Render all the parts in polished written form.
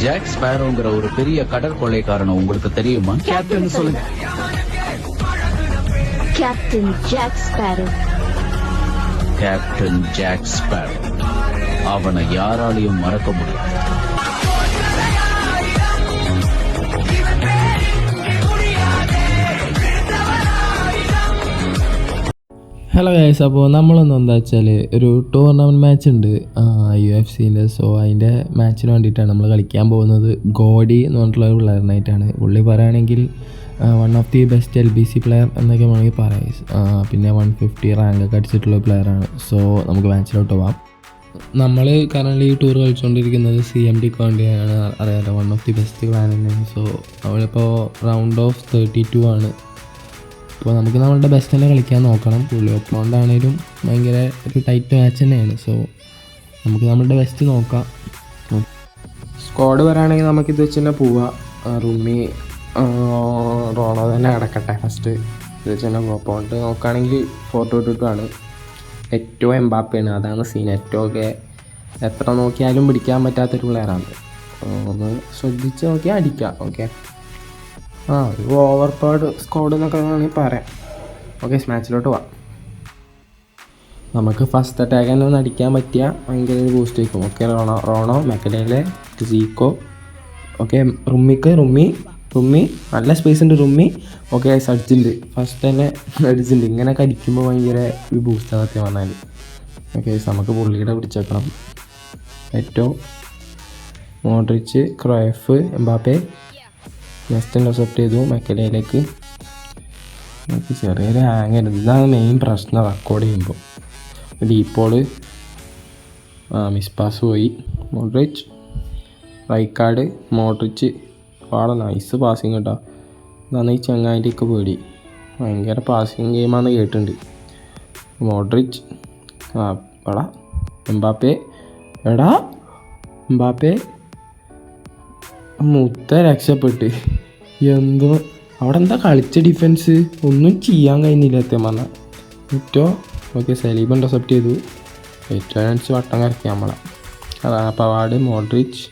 Jack ஸ்பேரோங்கிற ஒரு பெரிய கடற்கொள்ளைக்காரனை உங்களுக்கு தெரியுமா? கேப்டன் சொல்லுங்க. Captain Jack Sparrow. Captain Jack Sparrow. அவனை யாராலையும் மறக்க முடியாது. ഹലോ ഗൈസ്, അപ്പോൾ നമ്മളൊന്നും എന്താ വെച്ചാൽ ഒരു ടൂർണമെൻറ്റ് മാച്ച് ഉണ്ട് UFC-ൻ്റെ. സോ അതിൻ്റെ മാച്ചിന് വേണ്ടിയിട്ടാണ് നമ്മൾ കളിക്കാൻ പോകുന്നത്. ഗോഡി എന്ന് പറഞ്ഞിട്ടുള്ള ഒരു പ്ലെയറിനായിട്ടാണ്. പുള്ളി പറയുകയാണെങ്കിൽ one of the best LBC player എന്നൊക്കെ വേണമെങ്കിൽ പറയാം. പിന്നെ 150 റാങ്കൊക്കെ അടിച്ചിട്ടുള്ള പ്ലെയറാണ്. സോ നമുക്ക് മാച്ചിലോട്ട് പോവാം. നമ്മൾ കറൻറ്റ്ലി ടൂർ കളിച്ചുകൊണ്ടിരിക്കുന്നത് CMD വേണ്ടിയാണ്. അറിയാലോ, one of the best plan തന്നെയാണ്. സോ അവളിപ്പോൾ റൗണ്ട് ഓഫ് 32 ആണ്. അപ്പോൾ നമുക്ക് നമ്മളുടെ ബെസ്റ്റ് തന്നെ കളിക്കാൻ നോക്കണം. പുള്ളി ഒപ്പോണ്ടാണേലും ഭയങ്കര ഒരു ടൈറ്റ് മാച്ച് തന്നെയാണ്. സോ നമുക്ക് നമ്മളുടെ ബെസ്റ്റ് നോക്കാം. സ്ക്വാഡ് പറയുകയാണെങ്കിൽ നമുക്കിത് വെച്ച് തന്നെ പോവാം. റുമ്മി റോണോ തന്നെ കിടക്കട്ടെ ഫസ്റ്റ്. ഇത് വെച്ച് തന്നെ പോവാം. പോയിട്ട് നോക്കുകയാണെങ്കിൽ 4-2-2 ആണ്. ഏറ്റവും എംബാപ്പയാണ്. അതാണ് സീൻ. ഏറ്റവും ഒക്കെ എത്ര നോക്കിയാലും പിടിക്കാൻ പറ്റാത്തൊരു പ്ലെയറാണ്. ഒന്ന് ശ്രദ്ധിച്ച് നോക്കിയാൽ അടിക്കാം. ഓക്കെ, ഒരു ഓവർ പവർഡ് സ്ക്വാഡ് എന്നൊക്കെ വേണമെങ്കിൽ പറയാം. ഓക്കെ, മാച്ചിലോട്ട് പോവാം. നമുക്ക് ഫസ്റ്റ് അറ്റാക്ക് തന്നെ ഒന്ന് അടിക്കാൻ പറ്റിയാൽ ഭയങ്കര ഒരു ബൂസ്റ്റ് ആയിരിക്കും. ഓക്കെ, റോണോ മെക്കഡയിലെ സീക്കോ. ഓക്കെ, റുമ്മി നല്ല സ്പേസ് ഉണ്ട്. റുമ്മി ഓക്കെ, അടിച്ചിട്ടുണ്ട്. ഫസ്റ്റ് തന്നെ അടിച്ചിട്ടുണ്ട്. ഇങ്ങനെയൊക്കെ അടിക്കുമ്പോൾ ഭയങ്കര ഒരു ബൂസ്റ്റാണ് സത്യം പറഞ്ഞാൽ. ഓക്കെ, നമുക്ക് പുള്ളിയുടെ പിടിച്ചേക്കണം. ഏറ്റവും മോഡ്രിച്ച്, ക്രൂയിഫ്, എംബാപ്പെ ജസ്റ്റ് ഇന്റർസെപ്റ്റ് ചെയ്തു മെക്കഡയിലേക്ക്. നമുക്ക് ചെറിയൊരു ഹാങ് ഉണ്ട്. ഇതാണ് മെയിൻ പ്രശ്നം റെക്കോർഡ് ചെയ്യുമ്പോൾ. ഡീപ്പോള് മിസ് പാസ് പോയി. Modric, Rijkaard, Modric. വളരെ നൈസ് പാസിങ് കേട്ടോ. ഇതാണ് ഈ ചങ്ങായിൻ്റെയൊക്കെ പേടി. ഭയങ്കര പാസിങ് ഗെയിമാണെന്ന് കേട്ടിട്ടുണ്ട്. മോഡ്രിച്ച്, എടാ എംബാപ്പെ, മുത്ത രക്ഷപ്പെട്ട്. എന്തോ അവിടെ എന്താ കളിച്ച ഡിഫൻസ്, ഒന്നും ചെയ്യാൻ കഴിഞ്ഞില്ല സത്യം പറഞ്ഞാൽ. ഏറ്റവും ഓക്കെ, സലീബ് ഇന്റർസെപ്റ്റ് ചെയ്തു. ഏറ്റവും വട്ടം കറക്കി നമ്മളെ. അതാണ് പവാഡ്, മോഡ്രിച്ച്,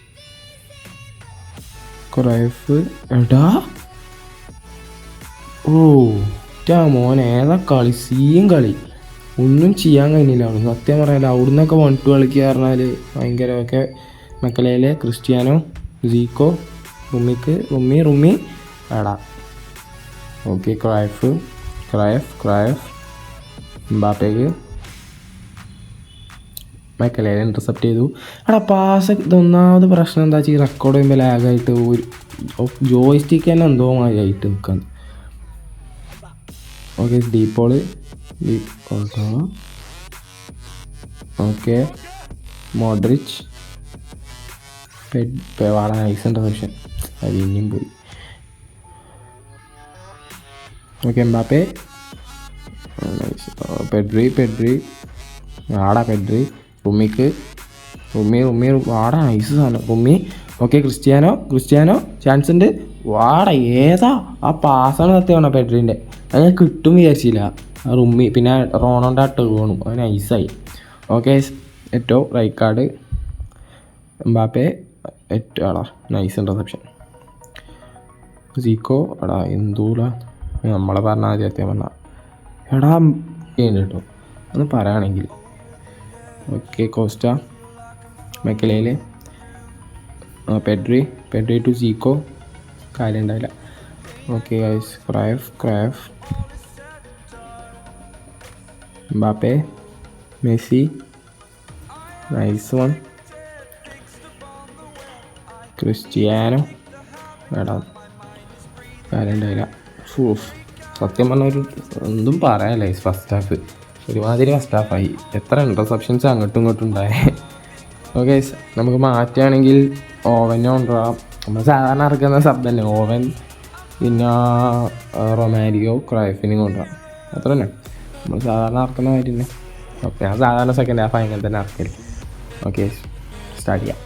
ക്രൂയിഫ്. മോൻ ഏതാ കളി, കളി. ഒന്നും ചെയ്യാൻ കഴിഞ്ഞില്ല അവിടെ. സത്യം പറയാല്ല, അവിടെ നിന്നൊക്കെ 1-2 കളിക്കുക പറഞ്ഞാൽ ഭയങ്കര. ഒക്കെ മെക്കലയിലെ ക്രിസ്ത്യാനോ, സീക്കോ, റുമ്മി എടാ. ഓക്കെ, ക്രൂയിഫ്, എംബാപ്പയ്ക്ക് മെക്കലയിലെ ഇന്റർസെപ്റ്റ് ചെയ്തു. എടാ പാസ്. ഇതൊന്നാമത് പ്രശ്നം എന്താ വെച്ചാൽ ഈ റെക്കോർഡ് ചെയ്യുമ്പോൾ ലാഗായിട്ട് ഒരു ജോയ്സ്റ്റിക്ക് തന്നെ എന്തോ ആയിട്ട് നിൽക്കാൻ. ഓക്കെ, ഡീപ്പോള്. ഓക്കെ, മോഡ്രിച്ച്, വളരെ നൈസ് ഇന്റർസെപ്ഷൻ. അത് ഇനിയും പോയി. Okay, Mbappe, nice. പെഡ്രി ആടാ. റുമ്മി വാടാ, നൈസ് സാധനം. റുമ്മി. ഓക്കെ, ക്രിസ്ത്യാനോ ചാൻസ് ഉണ്ട്. വാടാ, ഏതാ ആ പാസ്സാണ് സത്യം പറഞ്ഞാൽ പെഡ്രീൻ്റെ. അത് കിട്ടും വിചാരിച്ചില്ല. ആ റുമ്മി പിന്നെ റോണോൻ്റെ ആ ടേണും അത് നൈസായി. ഓക്കെ, ഏറ്റവും റൈക്കാർഡ്, എംബാപ്പെ, ഏറ്റവും ആടാ നൈസ് ഇന്റർസെപ്ഷൻ. സീക്കോ എടാ എന്തൂല നമ്മളെ പറഞ്ഞാൽ മതി സത്യം പറഞ്ഞാൽ. എടാ ചെയ്യുന്നുണ്ട് കേട്ടോ ഒന്ന് പറയുകയാണെങ്കിൽ. ഓക്കെ, കോസ്റ്റ, മെക്കലയിൽ പെഡ്രി ടു സീക്കോ. കാര്യം ഉണ്ടായില്ല. Okay guys, Cruyff, Mbappe, Messi, nice one. Cristiano എടാ കാര്യം ഉണ്ടായില്ല. സത്യം പറഞ്ഞ ഒരു എന്തും പറയാല്ലേ ഫസ്റ്റ് ഹാഫ്. ഒരുമാതിരി ഫസ്റ്റ് ഹാഫായി. എത്ര ഇന്റർസെപ്ഷൻസ് അങ്ങോട്ടും ഇങ്ങോട്ടും ഉണ്ടായേ. ഓക്കെ, നമുക്ക് മാറ്റുകയാണെങ്കിൽ ഓവനെ കൊണ്ടുവരാം. നമ്മൾ സാധാരണ ഇറക്കുന്ന സബ് തന്നെ ഓവൻ, പിന്നെ റൊമാരിയോ, ക്രൂയിഫിനെയും കൊണ്ടുവരാം. അത്ര തന്നെ നമ്മൾ സാധാരണ ഇറക്കുന്ന മാതിരി തന്നെ. ഓക്കെ, ഞാൻ സാധാരണ സെക്കൻഡ് ഹാഫ് അങ്ങനെ തന്നെ ഇറക്കല്. ഓക്കെ, സ്റ്റാർട്ട് ചെയ്യാം.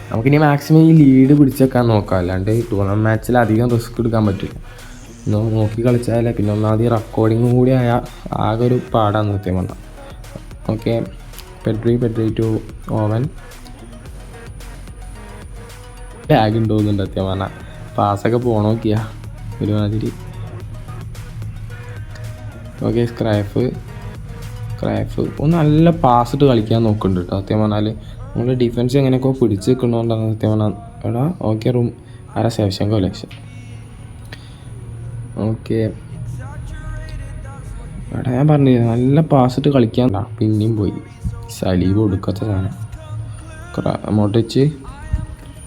നമുക്കിനി മാക്സിമം ഈ ലീഡ് പിടിച്ചേക്കാൻ നോക്കാം. അല്ലാണ്ട് ടൂർണമെൻറ്റ് മാച്ചിൽ അധികം റിസ്ക് എടുക്കാൻ പറ്റില്ല. നോക്കി കളിച്ചാലേ പിന്നെ ഒന്നാമത് ഈ റെക്കോർഡിങ്ങും കൂടി ആയാൽ ആകെ ഒരു പാടാണ് സത്യം പറഞ്ഞാൽ. Okay, Pedri to Owen, lag ഉണ്ടോന്നുണ്ട് സത്യം പറഞ്ഞാൽ. പാസ്സൊക്കെ പോണോക്കിയാ ഒരുമാതിരി. ഓക്കെ സ്ക്രാഫ് നല്ല പാസ്സിട്ട് കളിക്കാൻ നോക്കുന്നുണ്ട് കേട്ടോ സത്യം പറഞ്ഞാൽ. നമ്മൾ ഡിഫൻസ് എങ്ങനെയൊക്കെ പിടിച്ച് നിൽക്കുന്നതുകൊണ്ടാണ് സത്യം പറഞ്ഞാൽ. എടാ ഓക്കെ റൂം ആരാ ശേഷം ലക്ഷം. ഓക്കെ എടാ ഞാൻ പറഞ്ഞില്ല നല്ല പാസ്സിട്ട് കളിക്കാൻ. പിന്നെയും പോയി സലീബ് കൊടുക്കാത്ത സാധനം. മോട്ടിച്ച്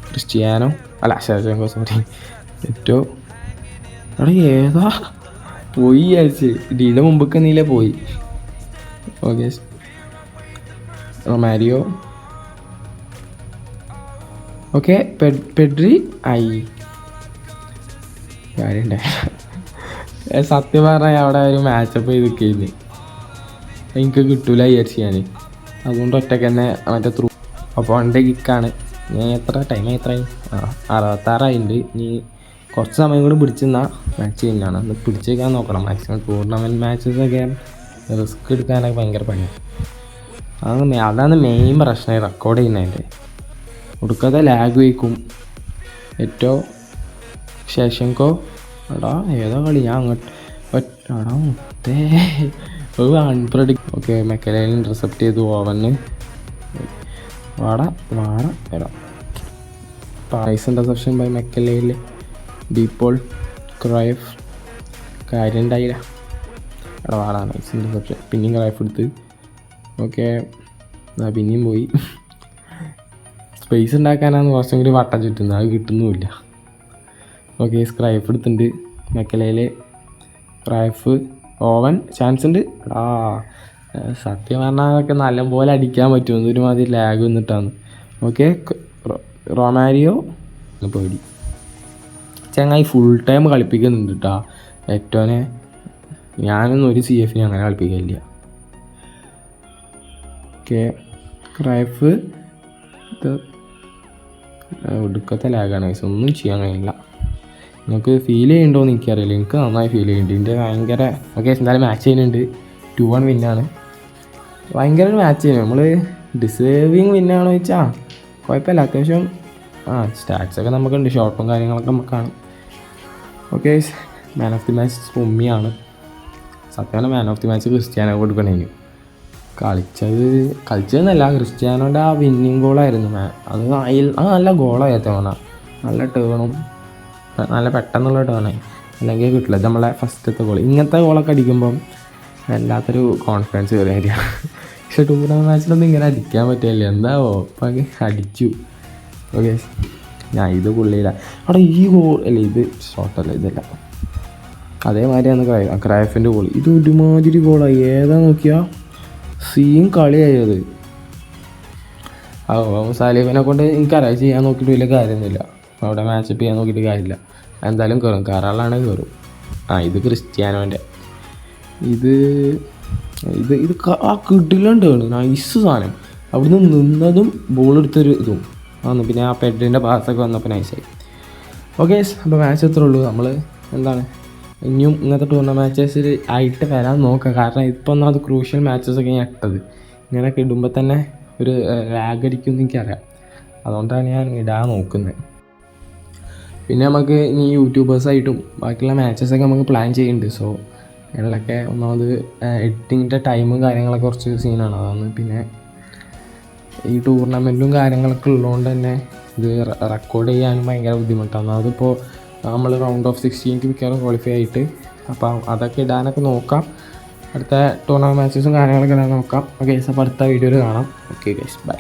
ക്രിസ്ത്യാനോ അല്ല ശേഷം സോറി ഏറ്റവും എടാ ഏതാ പോയി അയച്ച് ഡീലെ മുമ്പൊക്കെ നീല പോയി. ഓക്കെ റൊമാരിയോ ഓക്കെ പെഡ്രി ആയി കാര്യമുണ്ടേ. സത്യം പറഞ്ഞാൽ അവിടെ ഒരു മാച്ചപ്പ് ചെയ്ത് നിൽക്കുന്നത് എനിക്ക് കിട്ടൂല വിചാരിച്ച് ഞാൻ. അതുകൊണ്ട് ഒറ്റയ്ക്ക് തന്നെ മറ്റേ ത്രൂ അപ്പോൾ എൻ്റെ കിക്കാണ്. ഞാൻ എത്ര എത്രയായി 66 ഇനി കുറച്ച് സമയം കൂടി പിടിച്ച് നിന്നാൽ മാച്ച് കഴിഞ്ഞാണ്. ഒന്ന് പിടിച്ച് വെക്കാൻ നോക്കണം. മാക്സിമം ടൂർണമെൻറ്റ് മാച്ചസൊക്കെ റിസ്ക് എടുക്കാനൊക്കെ ഭയങ്കര പണിയാണ്. അതാണ് മെയിൻ പ്രശ്നം റെക്കോർഡ് ചെയ്യുന്നതിൻ്റെ. ഒടുക്കാതെ ലാഗ് വയ്ക്കും ഏറ്റവും ശേഷങ്കോ. എടാ ഏതാ കളി ഞാൻ അങ്ങോട്ട് എടാ മുത്തേ ഒരു അൺപ്രഡിക്റ്റ്. ഓക്കെ മെക്കലയിൽ ഇന്റർസെപ്റ്റ് ചെയ്തു ഓവന് എടാ പായ്സ് ഇന്റർസെപ്ഷൻ ബൈ മെക്കലയിൽ ഡീപ്പോൾ ക്രൈഫ് കാര്യം ഉണ്ടായില്ല. എടാ വാടാ നൈസ് ഇന്റർസെപ്ഷൻ. പിന്നെയും ക്രൈഫ് എടുത്ത് ഓക്കെ പിന്നെയും പോയി. സ്പേസ് ഉണ്ടാക്കാനാണ് കുറച്ചും കൂടി വട്ടം ചുറ്റുന്നത്, അത് കിട്ടുന്നുമില്ല. ഓക്കെ സ്ക്രൈഫ് എടുത്തിട്ടുണ്ട് മെക്കലയിൽ. ക്രൈഫ് ഓവൻ ചാൻസ് ഉണ്ട്. എടാ സത്യം പറഞ്ഞാൽ അതൊക്കെ നല്ലപോലെ അടിക്കാൻ പറ്റും. ഒരുമാതിരി ലാഗ് വന്നിട്ടാണ്. ഓക്കെ റൊമാരിയോ പേടി ചങ്ങായി ഫുൾ ടൈം കളിപ്പിക്കുന്നുണ്ട് കേട്ടോ ഏറ്റോനെ. ഞാനൊന്നും ഒരു CF അങ്ങനെ കളിപ്പിക്കില്ല. ഓക്കെ ക്രൈഫ് ഒടുക്കത്തെ ലാഗാണ്. ഒന്നും ചെയ്യാൻ കഴിയില്ല. നിങ്ങൾക്ക് ഫീൽ ചെയ്യുന്നുണ്ടോയെന്ന് എനിക്കറിയില്ല. എനിക്ക് നന്നായി ഫീൽ ചെയ്യുന്നുണ്ട്. ഇതിൻ്റെ ഭയങ്കര ഓക്കെ എന്തായാലും മാച്ച് ചെയ്യുന്നുണ്ട്. 2-1 വിന്നാണ്. ഭയങ്കര ഒരു മാച്ച് ചെയ്യുന്നു. നമ്മൾ ഡിസേർവിങ് വിന്നാണോ ചോദിച്ചാൽ കുഴപ്പമില്ല. അത്യാവശ്യം സ്റ്റാറ്റ്സൊക്കെ നമുക്കുണ്ട്. ഷോട്ടും കാര്യങ്ങളൊക്കെ നമുക്ക് കാണും. Okay man of the match ഉമ്മിയാണ്. സത്യമാണ് man of the match Cristiano കൊടുക്കണമെങ്കിൽ. കളിച്ചതെന്നല്ല ക്രിസ്ത്യാനോൻ്റെ ആ വിന്നിങ് ഗോളായിരുന്നു. അത് നല്ല ഗോളായിരുന്നു പറഞ്ഞാൽ. നല്ല ടേണും നല്ല പെട്ടെന്നുള്ള ടേണായി. അല്ലെങ്കിൽ കിട്ടില്ല നമ്മളെ ഫസ്റ്റത്തെ ഗോൾ. ഇങ്ങനത്തെ ഗോളൊക്കെ അടിക്കുമ്പം വല്ലാത്തൊരു കോൺഫിഡൻസ് കയറി വരിക. പക്ഷെ ടൂർണമെൻറ്റ് മാച്ചിലൊന്നും ഇങ്ങനെ അടിക്കാൻ പറ്റില്ല. എന്താവോ അപ്പം അടിച്ചു. ഓക്കെ ഞാൻ ഇത് പുള്ളിയില്ല അവിടെ ഈ ഗോൾ അല്ല ഇത് ഷോട്ടല്ല ഇതല്ല അതേമാതിരിയാണ് ക്രൈഫിൻ്റെ ഗോൾ. ഇത് ഒരുമാതിരി ഗോളായി. ഏതാ നോക്കിയാൽ സീൻ കളിയായത്. സാലിബിനെ കൊണ്ട് എനിക്കറിയാം ചെയ്യാൻ നോക്കിയിട്ട് വലിയ കാര്യമൊന്നുമില്ല. അവിടെ മാച്ചപ്പ് ചെയ്യാൻ നോക്കിയിട്ട് കാര്യമില്ല. എന്തായാലും കയറും. കയറാളാണ് കയറും. ഇത് ക്രിസ്ത്യാനോൻ്റെ ഇത് ആ കിടിലുണ്ട് നൈസ് സാധനം. അവിടുന്ന് നിന്നതും ബോൾ എടുത്തൊരു ഇതും വന്നു. പിന്നെ ആ പെഡിൻ്റെ പാസ്സൊക്കെ വന്നപ്പോൾ നൈസായി. ഓക്കെ അപ്പോൾ മാച്ച് എത്ര ഉള്ളൂ. നമ്മൾ എന്താണ് ഇനിയും ഇങ്ങനത്തെ ടൂർണമെൻറ്റ് മാച്ചസിൽ ആയിട്ട് വരാൻ നോക്കുക. കാരണം ഇപ്പം ഒന്നാമത് ക്രൂഷ്യൽ മാച്ചസൊക്കെ ഞാൻ ഇട്ടത്. ഇങ്ങനെയൊക്കെ ഇടുമ്പോൾ തന്നെ ഒരു ലാഗ് അടിക്കുമെന്ന് എനിക്കറിയാം. അതുകൊണ്ടാണ് ഞാൻ ഇടാൻ നോക്കുന്നത്. പിന്നെ നമുക്ക് ഇനി യൂട്യൂബേഴ്സായിട്ടും ബാക്കിയുള്ള മാച്ചസൊക്കെ നമുക്ക് പ്ലാൻ ചെയ്യുന്നുണ്ട്. സോ അതിലൊക്കെ ഒന്നാമത് എഡിറ്റിങ്ങിൻ്റെ ടൈമും കാര്യങ്ങളൊക്കെ കുറച്ച് സീനാണ്. അതാണ് പിന്നെ ഈ ടൂർണമെൻറ്റും കാര്യങ്ങളൊക്കെ ഉള്ളതുകൊണ്ട് തന്നെ ഇത് റെക്കോർഡ് ചെയ്യാനും ഭയങ്കര ബുദ്ധിമുട്ടാണ്. അതിപ്പോൾ നമ്മൾ റൗണ്ട് ഓഫ് 16 മിക്കവാറും ക്വാളിഫൈ ആയിട്ട് അപ്പം അതൊക്കെ ഇടാനൊക്കെ നോക്കാം. അടുത്ത ടൂർണമെൻറ്റ് മാച്ചസും കാര്യങ്ങളൊക്കെ ഇടാൻ നോക്കാം. ഓക്കെ അപ്പോൾ അടുത്ത വീഡിയോയിൽ കാണാം. Okay guys bye.